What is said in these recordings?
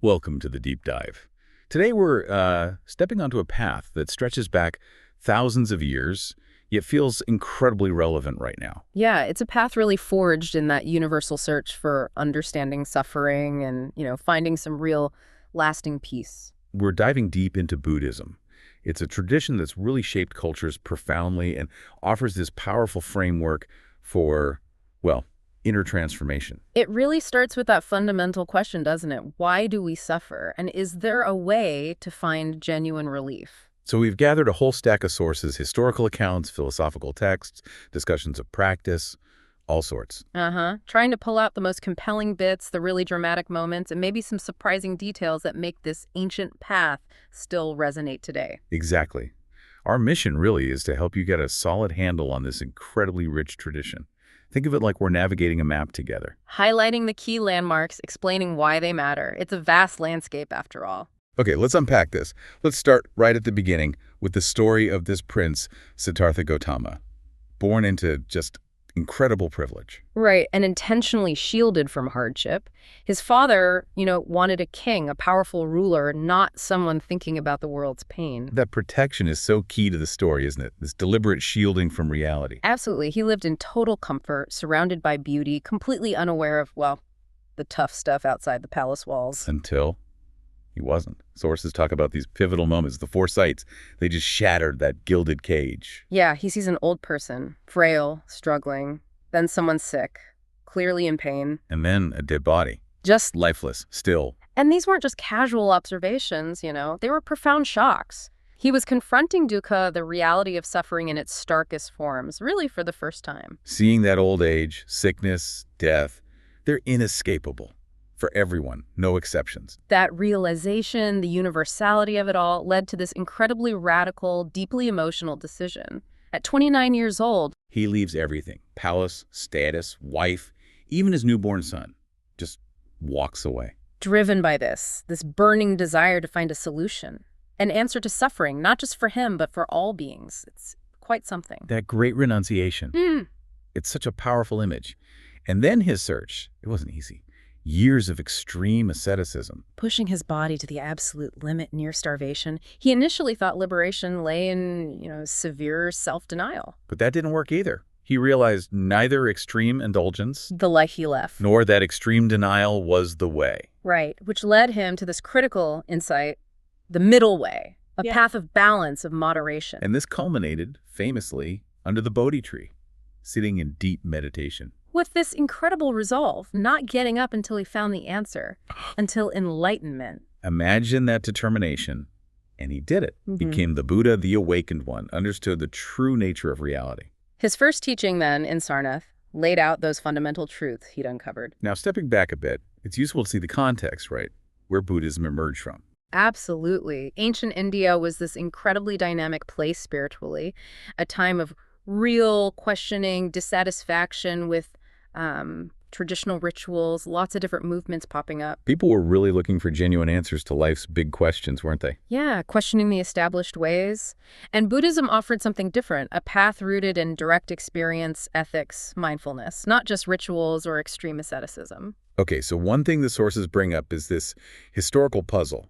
Welcome to the deep dive. Today we're stepping onto a path that stretches back thousands of years, yet feels incredibly relevant right now. Yeah, it's a path really forged in that universal search for understanding suffering and, finding some real lasting peace. We're diving deep into Buddhism. It's a tradition that's really shaped cultures profoundly and offers this powerful framework for, well, inner transformation. It really starts with that fundamental question, doesn't it? Why do we suffer? And is there a way to find genuine relief? So we've gathered a whole stack of sources, historical accounts, philosophical texts, discussions of practice, all sorts. Trying to pull out the most compelling bits, the really dramatic moments, and maybe some surprising details that make this ancient path still resonate today. Exactly. Our mission really is to help you get a solid handle on this incredibly rich tradition. Think of it like we're navigating a map together. Highlighting the key landmarks, explaining why they matter. It's a vast landscape after all. Okay, let's unpack this. Let's start right at the beginning with the story of this prince, Siddhartha Gautama, born into just incredible privilege. Right, and intentionally shielded from hardship. His father, wanted a king, a powerful ruler, not someone thinking about the world's pain. That protection is so key to the story, isn't it? This deliberate shielding from reality. Absolutely. He lived in total comfort, surrounded by beauty, completely unaware of, the tough stuff outside the palace walls. Until he wasn't. Sources talk about these pivotal moments, the four sights. They just shattered that gilded cage. Yeah, he sees an old person, frail, struggling, then someone sick, clearly in pain. And then a dead body. Just lifeless, still. And these weren't just casual observations, they were profound shocks. He was confronting dukkha, the reality of suffering in its starkest forms, really for the first time. Seeing that old age, sickness, death, they're inescapable. For everyone, no exceptions. That realization, the universality of it all, led to this incredibly radical, deeply emotional decision. At 29 years old, he leaves everything, palace, status, wife, even his newborn son, just walks away. Driven by this burning desire to find a solution, an answer to suffering, not just for him, but for all beings. It's quite something. That great renunciation. It's such a powerful image. And then his search, it wasn't easy. Years of extreme asceticism. Pushing his body to the absolute limit near starvation, he initially thought liberation lay in, severe self-denial. But that didn't work either. He realized neither extreme indulgence, the life he left, nor that extreme denial was the way. Right, which led him to this critical insight, the middle way, a path of balance, of moderation. And this culminated, famously, under the Bodhi tree, sitting in deep meditation. With this incredible resolve, not getting up until he found the answer, until enlightenment. Imagine that determination. And he did it. Became the Buddha, the awakened one, understood the true nature of reality. His first teaching then, in Sarnath, laid out those fundamental truths he'd uncovered. Now, stepping back a bit, it's useful to see the context, right? Where Buddhism emerged from. Absolutely. Ancient India was this incredibly dynamic place spiritually, a time of real questioning, dissatisfaction with traditional rituals, lots of different movements popping up. People were really looking for genuine answers to life's big questions, weren't they? Yeah, questioning the established ways. And Buddhism offered something different, a path rooted in direct experience, ethics, mindfulness, not just rituals or extreme asceticism. Okay, so one thing the sources bring up is this historical puzzle,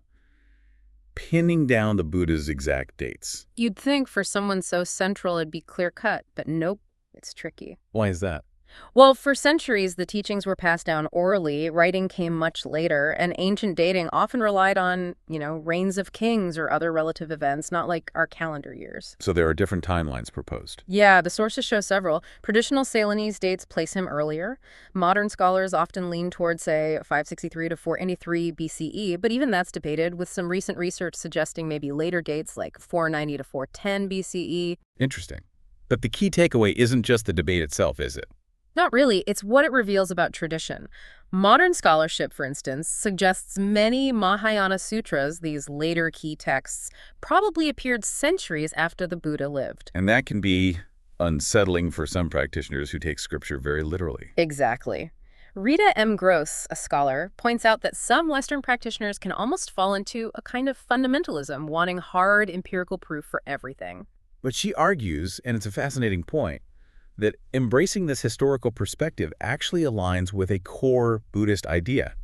pinning down the Buddha's exact dates. You'd think for someone so central it'd be clear-cut, but nope, it's tricky. Why is that? Well, for centuries, the teachings were passed down orally, writing came much later, and ancient dating often relied on, reigns of kings or other relative events, not like our calendar years. So there are different timelines proposed. Yeah, the sources show several. Traditional Ceylonese dates place him earlier. Modern scholars often lean towards, say, 563 to 483 BCE, but even that's debated, with some recent research suggesting maybe later dates like 490 to 410 BCE. Interesting. But the key takeaway isn't just the debate itself, is it? Not really. It's what it reveals about tradition. Modern scholarship, for instance, suggests many Mahayana sutras, these later key texts, probably appeared centuries after the Buddha lived. And that can be unsettling for some practitioners who take scripture very literally. Exactly. Rita M. Gross, a scholar, points out that some Western practitioners can almost fall into a kind of fundamentalism, wanting hard empirical proof for everything. But she argues, and it's a fascinating point, that embracing this historical perspective actually aligns with a core Buddhist idea.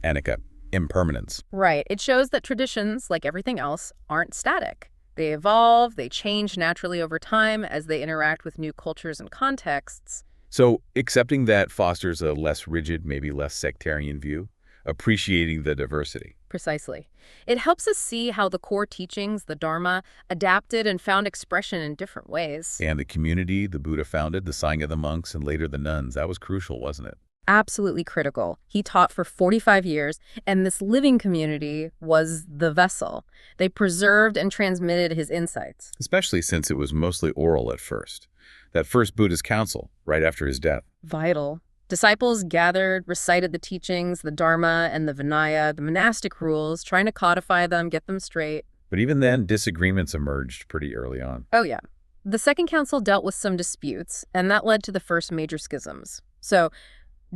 Anicca, impermanence. Right. It shows that traditions, like everything else, aren't static. They evolve, they change naturally over time as they interact with new cultures and contexts. So accepting that fosters a less rigid, maybe less sectarian view, appreciating the diversity. Precisely. It helps us see how the core teachings, the Dharma, adapted and found expression in different ways. And the community the Buddha founded, the Sangha, the monks, and later the nuns, that was crucial, wasn't it? Absolutely critical. He taught for 45 years, and this living community was the vessel. They preserved and transmitted his insights. Especially since it was mostly oral at first. That first Buddhist council, right after his death. Vital. Disciples gathered, recited the teachings, the Dharma and the Vinaya, the monastic rules, trying to codify them, get them straight. But even then, disagreements emerged pretty early on. Oh, yeah. The Second Council dealt with some disputes, and that led to the first major schisms. So,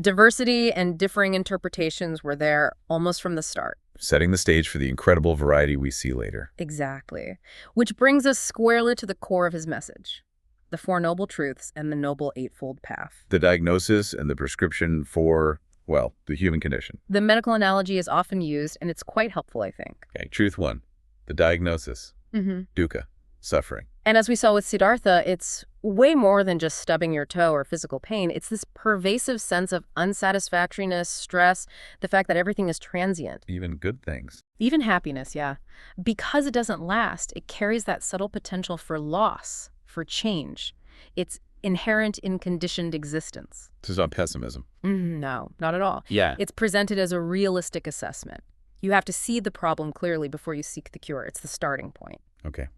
diversity and differing interpretations were there almost from the start. Setting the stage for the incredible variety we see later. Exactly. Which brings us squarely to the core of his message. The Four Noble Truths and the Noble Eightfold Path. The diagnosis and the prescription for, well, the human condition. The medical analogy is often used, and it's quite helpful, I think. Okay, truth one, the diagnosis, dukkha, suffering. And as we saw with Siddhartha, it's way more than just stubbing your toe or physical pain. It's this pervasive sense of unsatisfactoriness, stress, the fact that everything is transient. Even good things. Even happiness, yeah. Because it doesn't last, it carries that subtle potential for loss, for change. It's inherent in conditioned existence. This is not pessimism. No, not at all. Yeah. It's presented as a realistic assessment. You have to see the problem clearly before you seek the cure. It's the starting point. Okay.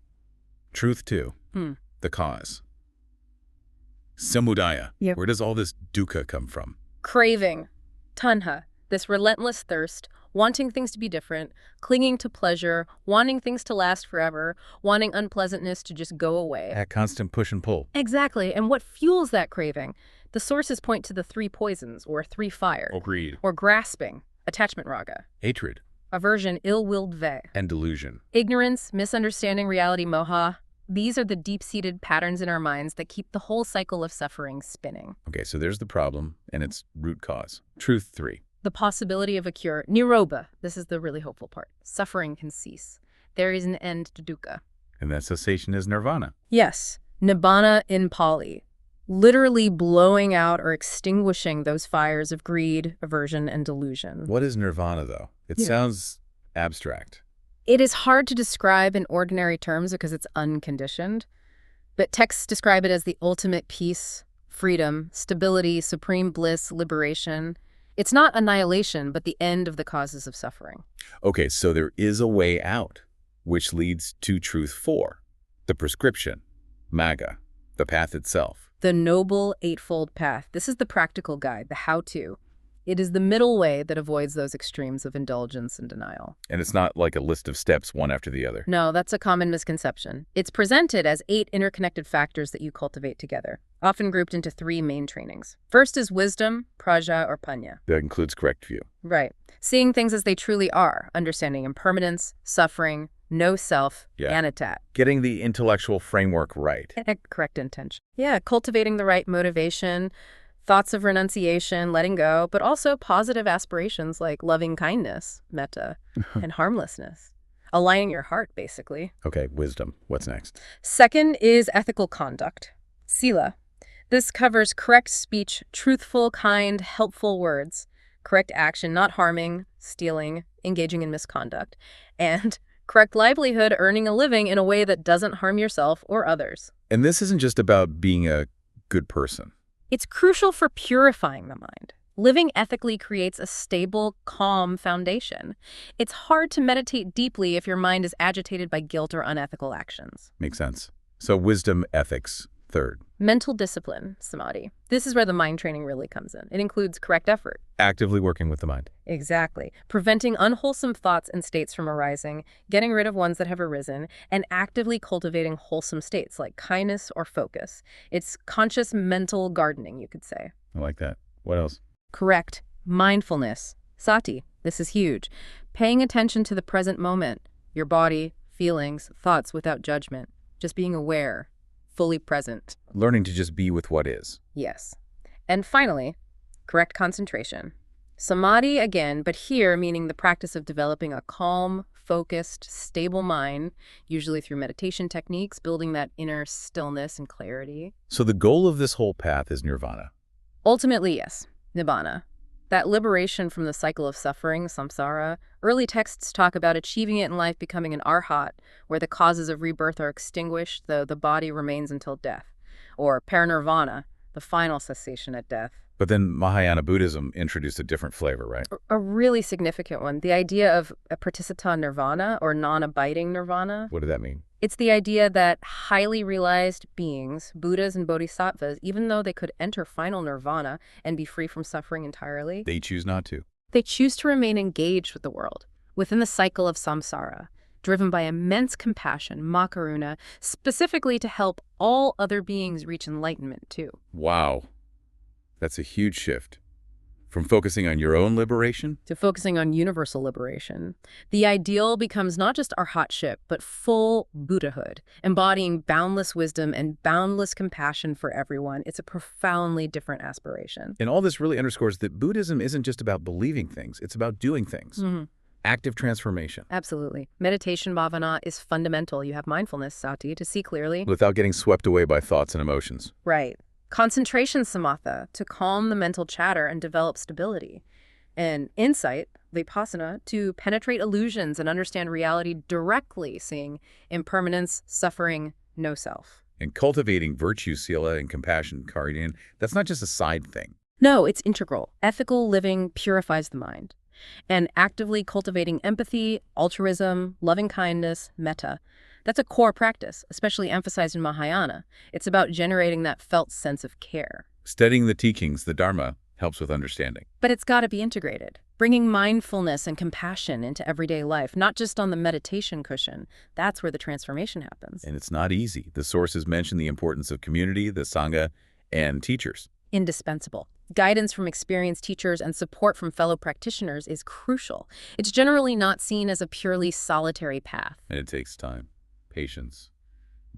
Truth two, the cause. Samudaya. Yep. Where does all this dukkha come from? Craving, tanha, this relentless thirst, wanting things to be different, clinging to pleasure, wanting things to last forever, wanting unpleasantness to just go away. That constant push and pull. Exactly. And what fuels that craving? The sources point to the three poisons, or three fires. Or greed. Or grasping, attachment raga. Hatred. Aversion, ill-willed ve. And delusion. Ignorance, misunderstanding reality, moha. These are the deep-seated patterns in our minds that keep the whole cycle of suffering spinning. Okay, so there's the problem and its root cause. Truth three. The possibility of a cure. Niroba. This is the really hopeful part. Suffering can cease. There is an end to dukkha. And that cessation is nirvana. Yes. Nibbana in Pali. Literally blowing out or extinguishing those fires of greed, aversion, and delusion. What is nirvana, though? It sounds abstract. It is hard to describe in ordinary terms because it's unconditioned, but texts describe it as the ultimate peace, freedom, stability, supreme bliss, liberation. It's not annihilation, but the end of the causes of suffering. Okay, so there is a way out, which leads to truth four, the prescription, magga, the path itself. The Noble Eightfold Path. This is the practical guide, the how-to. It is the middle way that avoids those extremes of indulgence and denial. And it's not like a list of steps one after the other. No, that's a common misconception. It's presented as 8 interconnected factors that you cultivate together, often grouped into 3 main trainings. First is wisdom, praja, or panya. That includes correct view. Right. Seeing things as they truly are, understanding impermanence, suffering, no self, anatta. Getting the intellectual framework right. Correct intention. Yeah, cultivating the right motivation, thoughts of renunciation, letting go, but also positive aspirations like loving kindness, metta, and harmlessness. Aligning your heart, basically. Okay, wisdom. What's next? Second is ethical conduct, sila. This covers correct speech, truthful, kind, helpful words, correct action, not harming, stealing, engaging in misconduct, and correct livelihood, earning a living in a way that doesn't harm yourself or others. And this isn't just about being a good person. It's crucial for purifying the mind. Living ethically creates a stable, calm foundation. It's hard to meditate deeply if your mind is agitated by guilt or unethical actions. Makes sense. So wisdom, ethics, third. Mental discipline, samadhi. This is where the mind training really comes in. It includes correct effort. Actively working with the mind. Exactly. Preventing unwholesome thoughts and states from arising, getting rid of ones that have arisen, and actively cultivating wholesome states like kindness or focus. It's conscious mental gardening, you could say. I like that. What else? Correct. Mindfulness. Sati. This is huge. Paying attention to the present moment, your body, feelings, thoughts without judgment. Just being aware, fully present. Learning to just be with what is. Yes. And finally, correct concentration. Samadhi again, but here meaning the practice of developing a calm, focused, stable mind, usually through meditation techniques, building that inner stillness and clarity. So the goal of this whole path is nirvana. Ultimately, yes, nibbana. That liberation from the cycle of suffering, samsara. Early texts talk about achieving it in life, becoming an arhat, where the causes of rebirth are extinguished, though the body remains until death. Or parinirvana, the final cessation at death. But then Mahayana Buddhism introduced a different flavor, right? A really significant one. The idea of a pratisthata nirvana, or non-abiding nirvana. What did that mean? It's the idea that highly realized beings, Buddhas and Bodhisattvas, even though they could enter final nirvana and be free from suffering entirely, They choose not to. they choose to remain engaged with the world, within the cycle of samsara, driven by immense compassion, makaruna, specifically to help all other beings reach enlightenment too. Wow. That's a huge shift. From focusing on your own liberation? To focusing on universal liberation. The ideal becomes not just arhatship, but full Buddhahood, embodying boundless wisdom and boundless compassion for everyone. It's a profoundly different aspiration. And all this really underscores that Buddhism isn't just about believing things, it's about doing things. Active transformation. Absolutely. Meditation bhavana is fundamental. You have mindfulness, sati, to see clearly. Without getting swept away by thoughts and emotions. Right. Concentration samatha, to calm the mental chatter and develop stability. And insight, vipassana, to penetrate illusions and understand reality directly, seeing impermanence, suffering, no self. And cultivating virtue, sila, and compassion, karunya, that's not just a side thing. No, it's integral. Ethical living purifies the mind. And actively cultivating empathy, altruism, loving-kindness, metta, that's a core practice, especially emphasized in Mahayana. It's about generating that felt sense of care. Studying the teachings, the Dharma, helps with understanding. But it's got to be integrated, bringing mindfulness and compassion into everyday life, not just on the meditation cushion. That's where the transformation happens. And it's not easy. The sources mention the importance of community, the Sangha, and teachers. Indispensable. Guidance from experienced teachers and support from fellow practitioners is crucial. It's generally not seen as a purely solitary path. And it takes time, patience,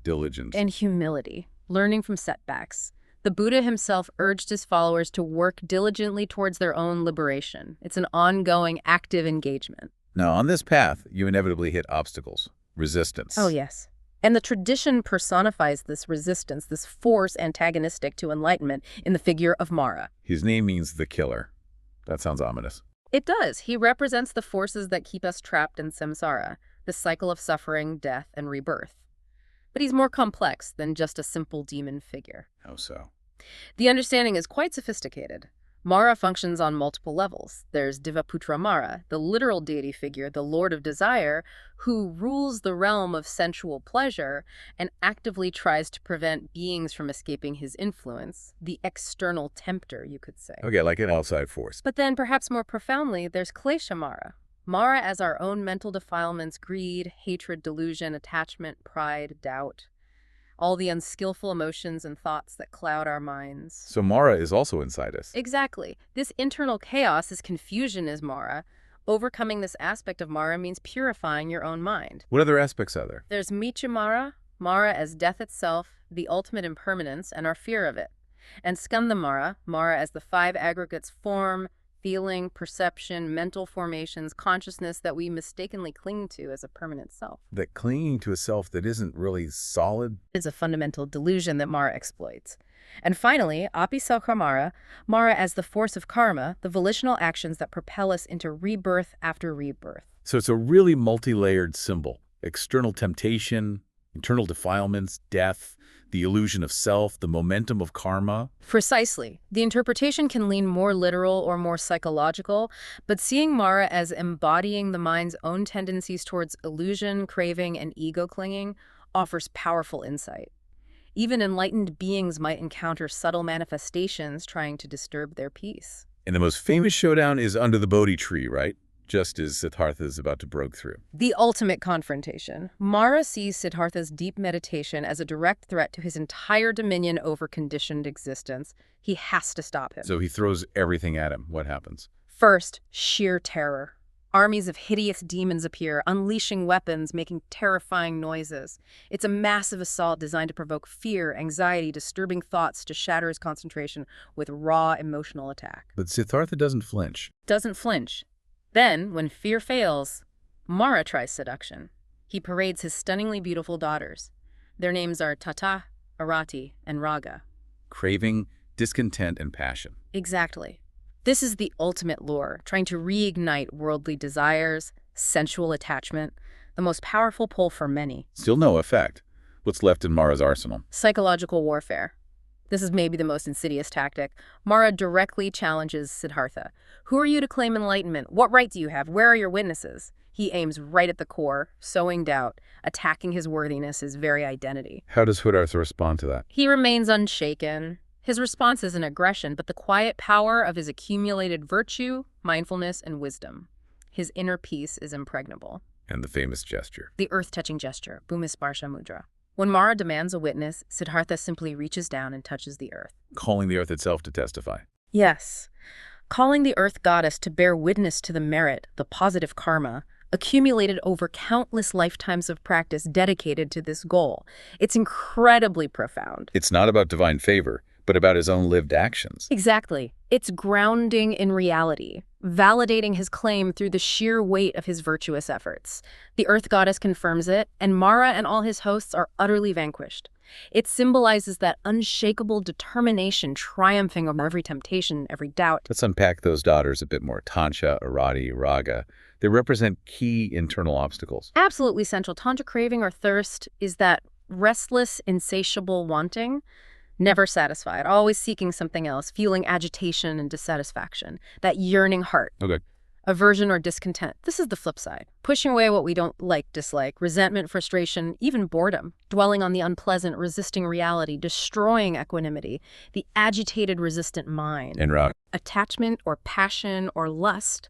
diligence. And humility, learning from setbacks. The Buddha himself urged his followers to work diligently towards their own liberation. It's an ongoing, active engagement. Now, on this path, you inevitably hit obstacles, resistance. Oh, yes. And the tradition personifies this resistance, this force antagonistic to enlightenment in the figure of Māra. His name means the killer. That sounds ominous. It does. He represents the forces that keep us trapped in samsara, the cycle of suffering, death, and rebirth. But he's more complex than just a simple demon figure. How so? The understanding is quite sophisticated. Māra functions on multiple levels. There's Divaputra Māra, the literal deity figure, the Lord of Desire, who rules the realm of sensual pleasure and actively tries to prevent beings from escaping his influence. The external tempter, you could say. Okay, like an outside force. But then, perhaps more profoundly, there's Klesha Māra. Māra as our own mental defilements, greed, hatred, delusion, attachment, pride, doubt. All the unskillful emotions and thoughts that cloud our minds. So Māra is also inside us. Exactly. This internal chaos, this confusion is Māra. Overcoming this aspect of Māra means purifying your own mind. What other aspects are there? There's Micca Māra, Māra as death itself, the ultimate impermanence, and our fear of it. And Skandha Māra, Māra as the five aggregates form, feeling, perception, mental formations, consciousness that we mistakenly cling to as a permanent self. That clinging to a self that isn't really solid? Is a fundamental delusion that Māra exploits. And finally, Apisokha Māra, Māra as the force of karma, the volitional actions that propel us into rebirth after rebirth. So it's a really multi-layered symbol. External temptation, internal defilements, death, the illusion of self, the momentum of karma. Precisely. The interpretation can lean more literal or more psychological, but seeing Māra as embodying the mind's own tendencies towards illusion, craving, and ego clinging offers powerful insight. Even enlightened beings might encounter subtle manifestations trying to disturb their peace. And the most famous showdown is under the Bodhi tree, right? Just as Siddhartha is about to break through. The ultimate confrontation. Māra sees Siddhartha's deep meditation as a direct threat to his entire dominion over conditioned existence. He has to stop him. So he throws everything at him. What happens? First, sheer terror. Armies of hideous demons appear, unleashing weapons, making terrifying noises. It's a massive assault designed to provoke fear, anxiety, disturbing thoughts, to shatter his concentration with raw emotional attack. But Siddhartha doesn't flinch. Doesn't flinch. Then, when fear fails, Māra tries seduction. He parades his stunningly beautiful daughters. Their names are Tata, Arati, and Raga. Craving, discontent, and passion. Exactly. This is the ultimate lure, trying to reignite worldly desires, sensual attachment, the most powerful pull for many. Still no effect. What's left in Māra's arsenal? Psychological warfare. This is maybe the most insidious tactic. Māra directly challenges Siddhartha. Who are you to claim enlightenment? What right do you have? Where are your witnesses? He aims right at the core, sowing doubt, attacking his worthiness, his very identity. How does Siddhartha respond to that? He remains unshaken. His response isn't aggression, but the quiet power of his accumulated virtue, mindfulness, and wisdom. His inner peace is impregnable. And the famous gesture. The earth-touching gesture, Bhumisparsha mudra. When Māra demands a witness, Siddhartha simply reaches down and touches the earth. Calling the earth itself to testify. Yes. Calling the earth goddess to bear witness to the merit, the positive karma, accumulated over countless lifetimes of practice dedicated to this goal. It's incredibly profound. It's not about divine favor, but about his own lived actions. Exactly. It's grounding in reality, validating his claim through the sheer weight of his virtuous efforts. The earth goddess confirms it, and Māra and all his hosts are utterly vanquished. It symbolizes that unshakable determination triumphing over every temptation, every doubt. Let's unpack those daughters a bit more. Tantra, Arati, Raga. They represent key internal obstacles. Absolutely central. Tantra craving or thirst is that restless, insatiable wanting, never satisfied, always seeking something else, feeling agitation and dissatisfaction, that yearning heart. Okay. Aversion or discontent. This is the flip side. Pushing away what we don't like, dislike, resentment, frustration, even boredom. Dwelling on the unpleasant, resisting reality, destroying equanimity, the agitated, resistant mind. And Raga. Attachment or passion or lust,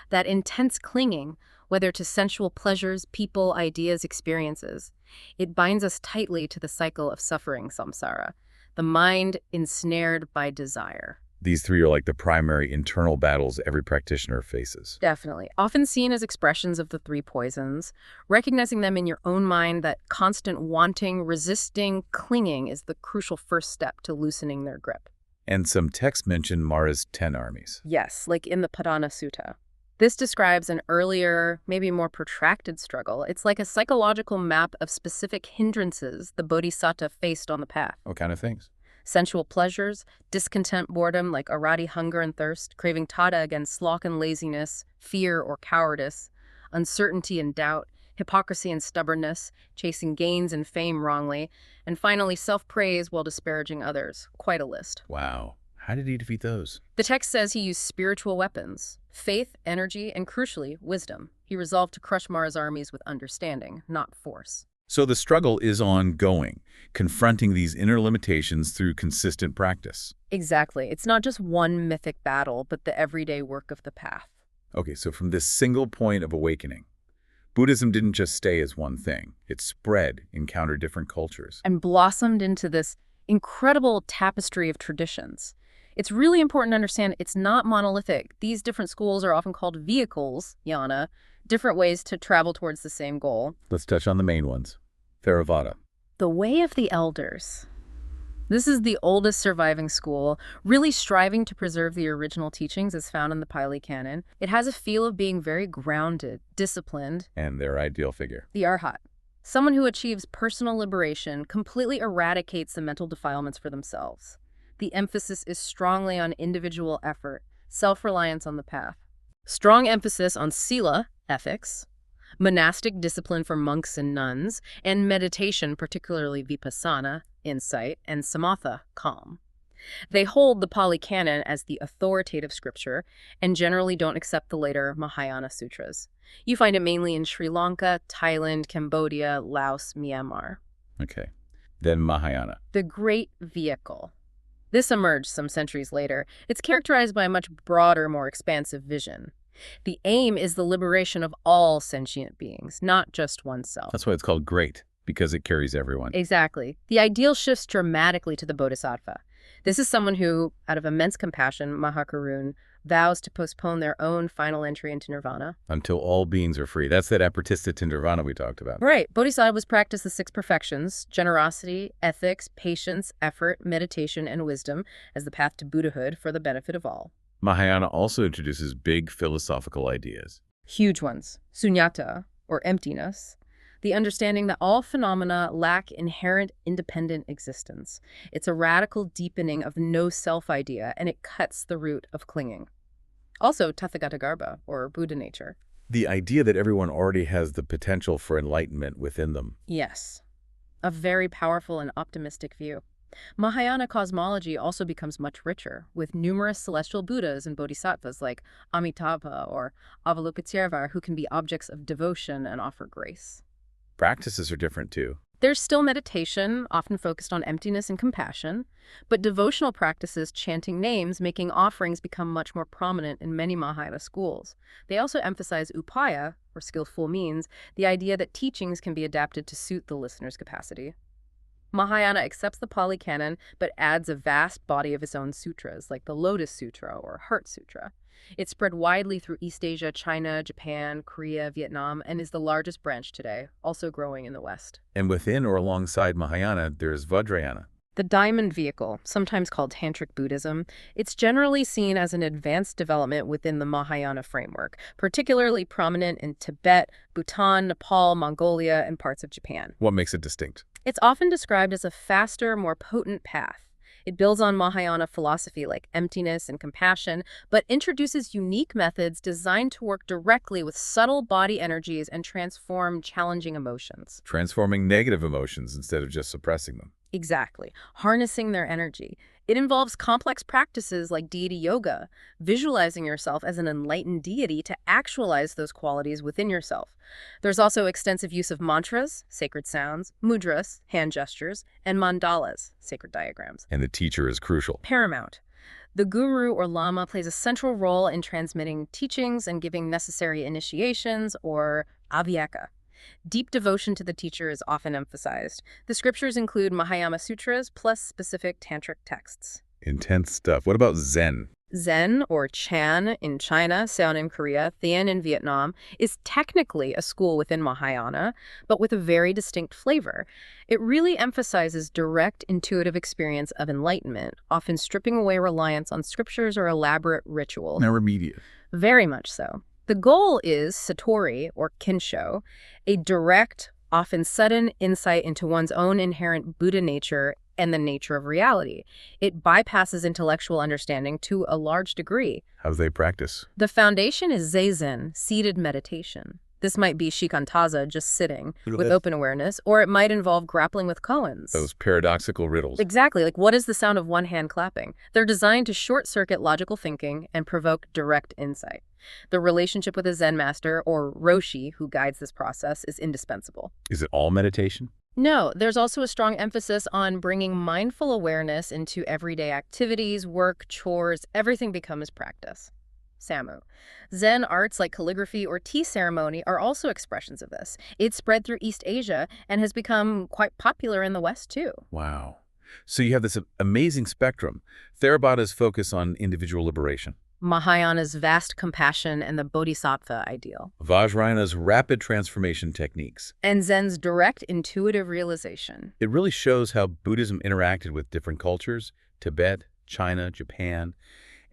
that intense clinging, whether to sensual pleasures, people, ideas, experiences. It binds us tightly to the cycle of suffering, samsara. The mind ensnared by desire. These three are like the primary internal battles every practitioner faces. Definitely. Often seen as expressions of the three poisons, recognizing them in your own mind, that constant wanting, resisting, clinging is the crucial first step to loosening their grip. And some texts mention Māra's 10 armies. Yes, like in the Padana Sutta. This describes an earlier, maybe more protracted struggle. It's like a psychological map of specific hindrances the Bodhisattva faced on the path. What kind of things? Sensual pleasures, discontent, boredom, like Arati, hunger and thirst, craving Tata against sloth and laziness, fear or cowardice, uncertainty and doubt, hypocrisy and stubbornness, chasing gains and fame wrongly, and finally self-praise while disparaging others. Quite a list. Wow. How did he defeat those? The text says he used spiritual weapons, faith, energy, and crucially, wisdom. He resolved to crush Māra's armies with understanding, not force. So the struggle is ongoing, confronting these inner limitations through consistent practice. Exactly. It's not just one mythic battle, but the everyday work of the path. Okay, so from this single point of awakening, Buddhism didn't just stay as one thing. It spread, encountered different cultures. And blossomed into this incredible tapestry of traditions. It's really important to understand it's not monolithic. These different schools are often called vehicles, jnana, different ways to travel towards the same goal. Let's touch on the main ones. Theravada. The Way of the Elders. This is the oldest surviving school, really striving to preserve the original teachings as found in the Pali Canon. It has a feel of being very grounded, disciplined. And their ideal figure. The Arhat. Someone who achieves personal liberation, completely eradicates the mental defilements for themselves. The emphasis is strongly on individual effort, self-reliance on the path. Strong emphasis on sila, ethics, monastic discipline for monks and nuns, and meditation, particularly vipassana, insight, and samatha, calm. They hold the Pali Canon as the authoritative scripture and generally don't accept the later Mahayana sutras. You find it mainly in Sri Lanka, Thailand, Cambodia, Laos, Myanmar. Okay. Then Mahayana. The Great Vehicle. This emerged some centuries later. It's characterized by a much broader, more expansive vision. The aim is the liberation of all sentient beings, not just oneself. That's why it's called great, because it carries everyone. Exactly. The ideal shifts dramatically to the Bodhisattva. This is someone who, out of immense compassion, Mahakarun, vows to postpone their own final entry into nirvana. Until all beings are free. That's that apratistha nirvana we talked about. Right. Bodhisattvas practice the six perfections: generosity, ethics, patience, effort, meditation, and wisdom as the path to Buddhahood for the benefit of all. Mahayana also introduces big philosophical ideas. Huge ones. Śūnyatā, or emptiness. The understanding that all phenomena lack inherent independent existence. It's a radical deepening of no-self idea, and it cuts the root of clinging. Also, Tathagata Garbha, or Buddha nature. The idea that everyone already has the potential for enlightenment within them. Yes. A very powerful and optimistic view. Mahayana cosmology also becomes much richer, with numerous celestial Buddhas and Bodhisattvas like Amitabha or Avalokitesvara who can be objects of devotion and offer grace. Practices are different too. There's still meditation, often focused on emptiness and compassion, but devotional practices, chanting names, making offerings become much more prominent in many Mahayana schools. They also emphasize upaya, or skillful means, the idea that teachings can be adapted to suit the listener's capacity. Mahayana accepts the Pali Canon, but adds a vast body of its own sutras, like the Lotus Sutra or Heart Sutra. It's spread widely through East Asia, China, Japan, Korea, Vietnam, and is the largest branch today, also growing in the West. And within or alongside Mahayana, there's Vajrayana. The diamond vehicle, sometimes called Tantric Buddhism, it's generally seen as an advanced development within the Mahayana framework, particularly prominent in Tibet, Bhutan, Nepal, Mongolia, and parts of Japan. What makes it distinct? It's often described as a faster, more potent path. It builds on Mahayana philosophy like emptiness and compassion, but introduces unique methods designed to work directly with subtle body energies and transform challenging emotions. Transforming negative emotions instead of just suppressing them. Exactly. Harnessing their energy. It involves complex practices like deity yoga, visualizing yourself as an enlightened deity to actualize those qualities within yourself. There's also extensive use of mantras, sacred sounds, mudras, hand gestures, and mandalas, sacred diagrams. And the teacher is crucial. Paramount. The guru or lama plays a central role in transmitting teachings and giving necessary initiations or avyaka. Deep devotion to the teacher is often emphasized. The scriptures include Mahayana sutras plus specific tantric texts. Intense stuff. What about Zen? Zen, or Chan in China, Seon in Korea, Thien in Vietnam, is technically a school within Mahayana, but with a very distinct flavor. It really emphasizes direct, intuitive experience of enlightenment, often stripping away reliance on scriptures or elaborate ritual. Now immediate. Very much so. The goal is satori, or kinsho, a direct, often sudden insight into one's own inherent Buddha nature and the nature of reality. It bypasses intellectual understanding to a large degree. How do they practice? The foundation is zazen, seated meditation. This might be shikantaza, just sitting, with open awareness, or it might involve grappling with koans. Those paradoxical riddles. Exactly, like what is the sound of one hand clapping? They're designed to short-circuit logical thinking and provoke direct insight. The relationship with a Zen master, or Roshi, who guides this process, is indispensable. Is it all meditation? No, there's also a strong emphasis on bringing mindful awareness into everyday activities, work, chores. Everything becomes practice. Samu. Zen arts like calligraphy or tea ceremony are also expressions of this. It's spread through East Asia and has become quite popular in the West, too. Wow. So you have this amazing spectrum. Theravada's focus on individual liberation. Mahayana's vast compassion and the Bodhisattva ideal. Vajrayana's rapid transformation techniques. And Zen's direct intuitive realization. It really shows how Buddhism interacted with different cultures, Tibet, China, Japan,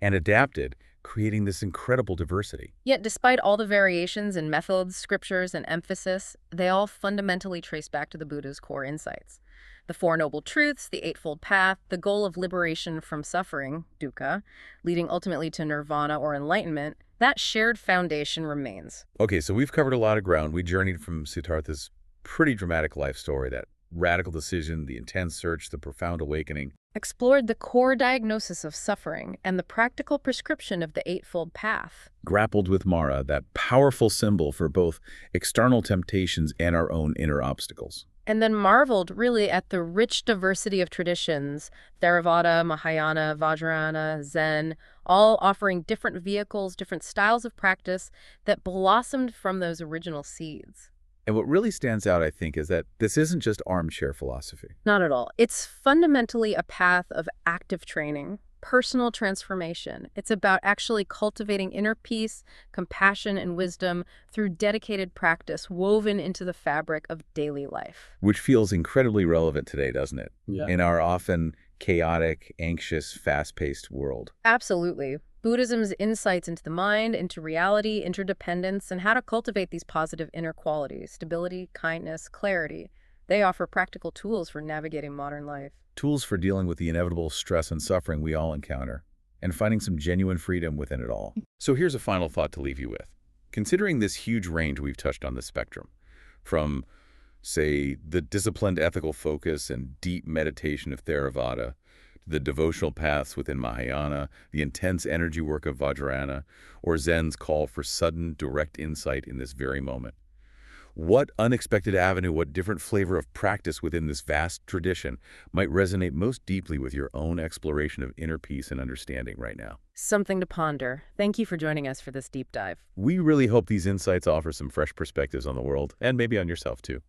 and adapted, creating this incredible diversity. Yet despite all the variations in methods, scriptures, and emphasis, they all fundamentally trace back to the Buddha's core insights. The Four Noble Truths, the Eightfold Path, the goal of liberation from suffering, dukkha, leading ultimately to nirvana or enlightenment, that shared foundation remains. Okay, so we've covered a lot of ground. We journeyed from Siddhartha's pretty dramatic life story, that radical decision, the intense search, the profound awakening. Explored the core diagnosis of suffering and the practical prescription of the Eightfold Path. Grappled with Māra, that powerful symbol for both external temptations and our own inner obstacles. And then marveled really at the rich diversity of traditions, Theravada, Mahayana, Vajrayana, Zen, all offering different vehicles, different styles of practice that blossomed from those original seeds. And what really stands out, I think, is that this isn't just armchair philosophy. Not at all. It's fundamentally a path of active training, personal transformation. It's about actually cultivating inner peace, compassion, and wisdom through dedicated practice woven into the fabric of daily life. Which feels incredibly relevant today, doesn't it? Yeah. In our often chaotic, anxious, fast-paced world. Absolutely. Buddhism's insights into the mind, into reality, interdependence, and how to cultivate these positive inner qualities, stability, kindness, clarity. They offer practical tools for navigating modern life. Tools for dealing with the inevitable stress and suffering we all encounter, and finding some genuine freedom within it all. So here's a final thought to leave you with. Considering this huge range we've touched on the spectrum, from, say, the disciplined ethical focus and deep meditation of Theravada, the devotional paths within Mahayana, the intense energy work of Vajrayana, or Zen's call for sudden, direct insight in this very moment. What unexpected avenue, what different flavor of practice within this vast tradition might resonate most deeply with your own exploration of inner peace and understanding right now? Something to ponder. Thank you for joining us for this deep dive. We really hope these insights offer some fresh perspectives on the world, and maybe on yourself too.